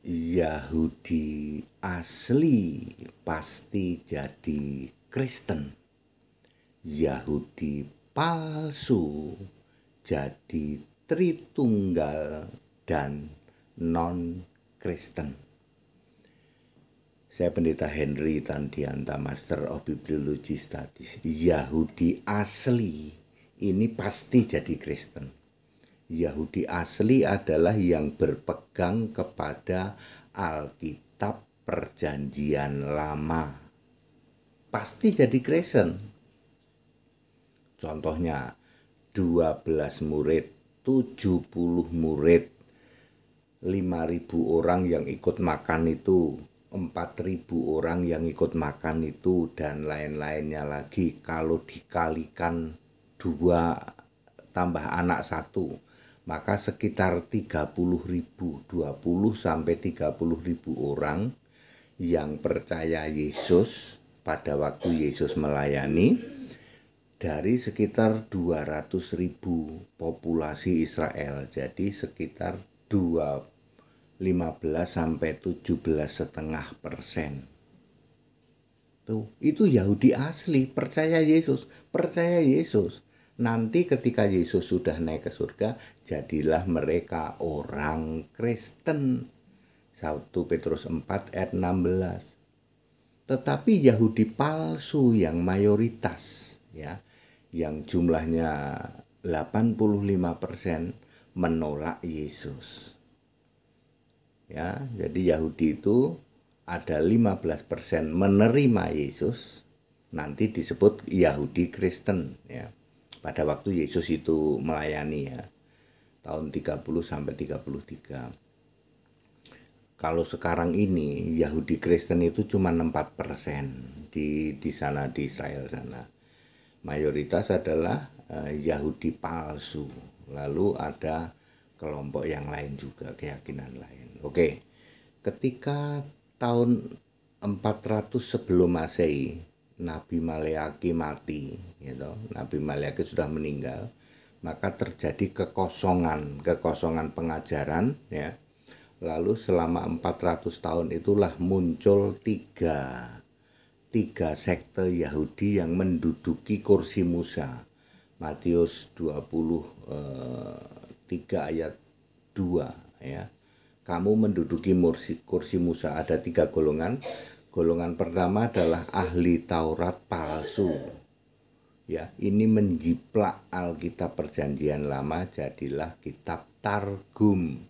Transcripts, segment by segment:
Yahudi asli pasti jadi Kristen. Yahudi palsu jadi Tritunggal dan non-Kristen. Saya Pendeta Henry Tandianta, Master of Bibliology Studies. Yahudi asli ini pasti jadi Kristen. Yahudi asli adalah yang berpegang kepada Alkitab Perjanjian Lama. Pasti jadi Kristen. Contohnya 12 murid, 70 murid, 5.000 orang yang ikut makan itu, 4.000 orang yang ikut makan itu, dan lain-lainnya lagi. Kalau dikalikan 2 tambah anak 1, maka sekitar 30.000, 20 sampai 30.000 orang yang percaya Yesus pada waktu Yesus melayani dari sekitar 200.000 populasi Israel. Jadi sekitar 15 sampai 17,5%. Itu Yahudi asli, percaya Yesus. Nanti ketika Yesus sudah naik ke surga, jadilah mereka orang Kristen. 1 Petrus 4 ayat 16. Tetapi Yahudi palsu yang mayoritas, ya, yang jumlahnya 85% menolak Yesus. Ya, jadi Yahudi itu ada 15% menerima Yesus, nanti disebut Yahudi Kristen, ya. Pada waktu Yesus itu melayani, ya, tahun 30 sampai 33. Kalau sekarang ini Yahudi Kristen itu cuma 4% di sana, di Israel sana. Mayoritas adalah Yahudi palsu. Lalu ada kelompok yang lain juga, keyakinan lain. Oke. Ketika tahun 400 sebelum Masehi, Nabi Maleakhi mati, gitu. Nabi Maleakhi sudah meninggal, maka terjadi kekosongan pengajaran, ya. Lalu selama 400 tahun itulah muncul tiga sekte Yahudi yang menduduki kursi Musa. Matius 23 ayat 2, ya. Kamu menduduki kursi Musa. Ada 3 golongan. Golongan pertama adalah ahli Taurat palsu. Ya, ini menjiplak Alkitab Perjanjian Lama, jadilah kitab Targum.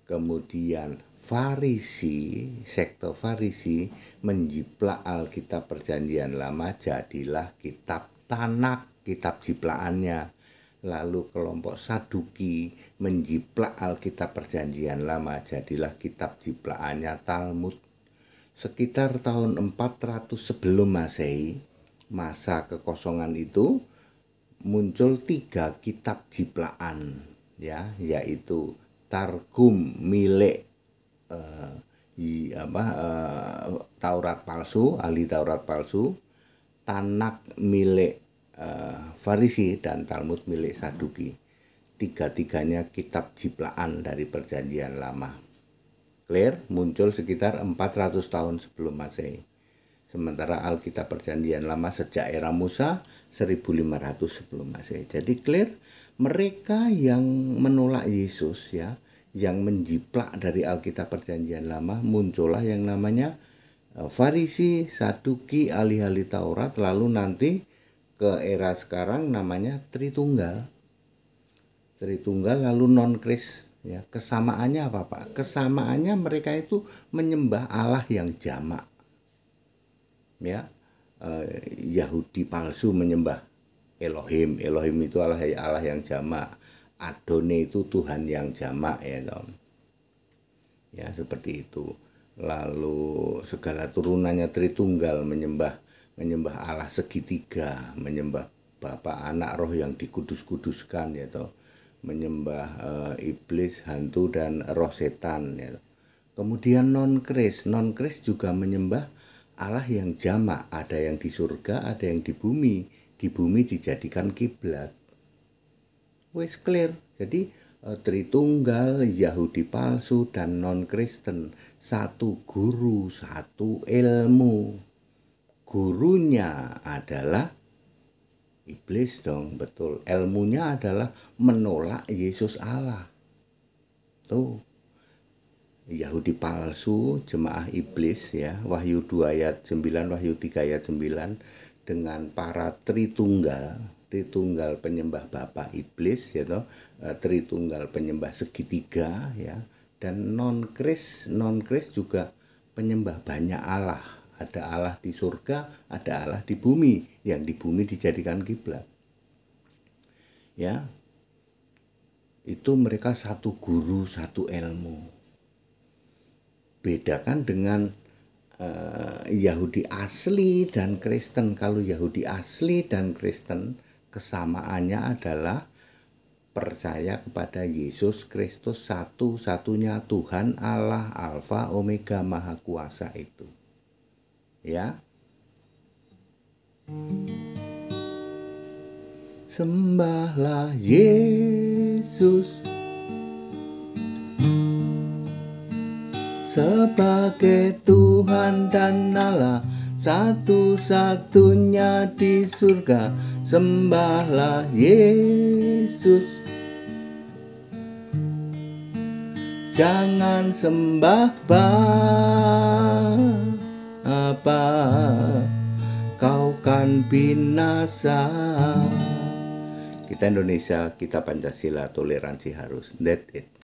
Kemudian Farisi, sekte Farisi menjiplak Alkitab Perjanjian Lama, jadilah kitab Tanak, kitab jiplaannya. Lalu kelompok Saduki menjiplak Alkitab Perjanjian Lama, jadilah kitab jiplaannya Talmud. Sekitar tahun 400 sebelum Masehi, masa kekosongan itu, muncul 3 kitab jiplaan, ya, yaitu Targum milik Taurat palsu, ahli Taurat palsu, Tanak milik Farisi, dan Talmud milik Saduki. 3-tiganya kitab jiplaan dari Perjanjian Lama. Clear? Muncul sekitar 400 tahun sebelum Masehi. Sementara Alkitab Perjanjian Lama sejak era Musa 1500 sebelum Masehi. Jadi clear? Mereka yang menolak Yesus, ya, yang menjiplak dari Alkitab Perjanjian Lama, muncullah yang namanya Farisi, Saduki, ahli-ahli Taurat, lalu nanti ke era sekarang namanya Tritunggal. Lalu non-Kris, ya. Kesamaannya apa, Pak? Kesamaannya mereka itu menyembah Allah yang jamak. Ya. Yahudi palsu menyembah Elohim itu Allah yang jamak. Adone itu Tuhan yang jamak, ya, ya, seperti itu. Lalu segala turunannya Tritunggal menyembah Allah segitiga, menyembah Bapa, Anak, Roh yang dikudus-kuduskan, ya, menyembah iblis, hantu, dan roh setan, ya. Kemudian non-Kris juga menyembah Allah yang jamak, ada yang di surga, ada yang di bumi dijadikan kiblat. Wes clear. Jadi Tritunggal, Yahudi palsu, dan non-Kristen. Satu guru, satu ilmu. Gurunya adalah iblis dong, betul. Ilmunya adalah menolak Yesus Allah. Tuh, Yahudi palsu, jemaah iblis ya, Wahyu 2 ayat 9, Wahyu 3 ayat 9, dengan para Tritunggal penyembah Bapa iblis ya toh, Tritunggal penyembah segitiga ya, dan non-Kris juga penyembah banyak Allah. Ada Allah di surga, ada Allah di bumi, yang di bumi dijadikan kiblat. Ya. Itu mereka satu guru, satu ilmu. Bedakan dengan Yahudi asli dan Kristen. Kalau Yahudi asli dan Kristen, kesamaannya adalah percaya kepada Yesus Kristus satu-satunya Tuhan Allah, Alfa, Omega, Maha Kuasa itu. Ya. Sembahlah Yesus sebagai Tuhan dan Allah satu-satunya di surga. Sembahlah Yesus, jangan sembah Bapa, kau kan binasa. Kita Indonesia, kita Pancasila, toleransi harus. That's it.